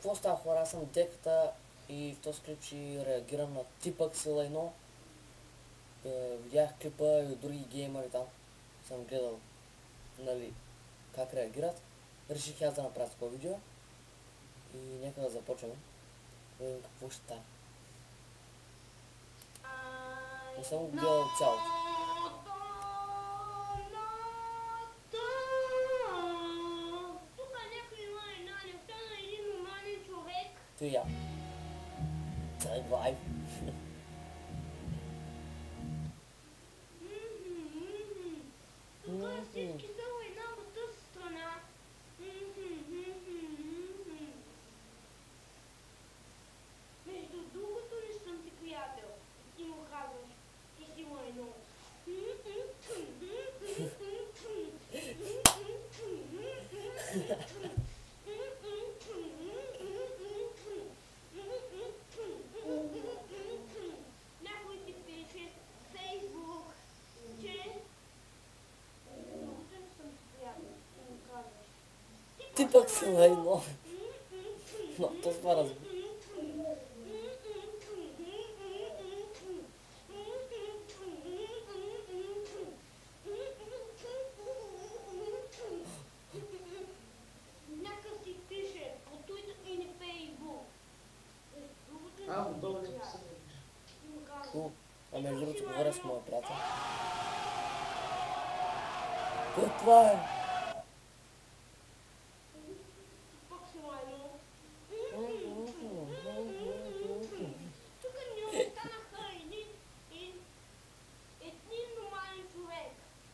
какво става, хора? Аз съм Деката и в този клип ще реагирам на Типък Сила 1. Видях клипа и от други геймери там. Съм гледал, нали, как реагират. Реших аз да направя такова видео. И нека да започваме. Да видим какво ще стане. Не съм гледал цялото. То я. Тай вайб. Всички са война от тази страна. Между другото не съм ти приятел. Ти му казваш, ти си войно. Някой ти пише в Фейсбук, че другото не съм ти приятел. Ти му казваш. Типък Сила 1. Но то това разбира. Някак си пише по Twitter или Фейсбук. Долу не пише. А между другото говоря с моя приятел. Кой това е? Тук ни останаха един нормален човек.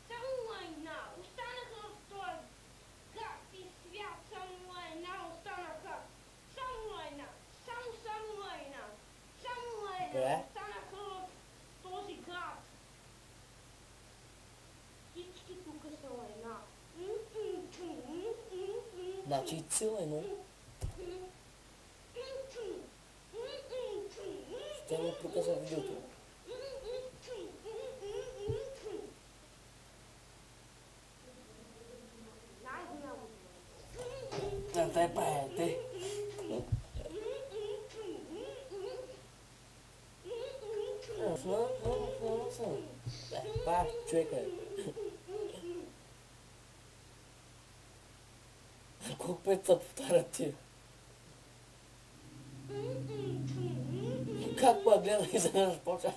Само война. Останаха в този гадски свят. Само война останаха. Само война. Само война. Само война. Къде? Останаха в този град. Всички тук са война. Значи Сила 1. Ще ми прекъсва видеото. Дай правете. Човека е. Колко път се повтарят тия? Как па гледа и заднъж почва?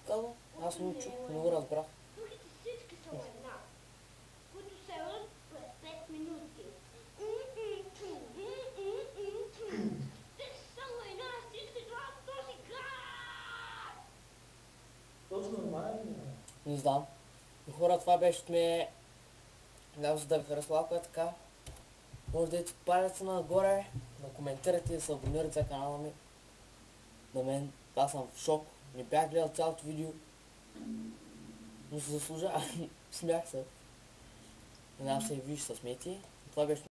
Казвам, аз не чух, не го разбрах. Другите всички са война, които се ръд през 5 минути. Всички са война, всички това в този град! Точно нормално. Не знам. Хора, това беше от мен. Надявам се да ви харесва, ако е така. Може да дайте палеца нагоре, да коментирате и да се абонирате за канала ми. На мен, аз съм в шок. Не бях гледал цялото видео. Но се заслужава. Смях се. Надявам се и вие ще се смеете. Това беше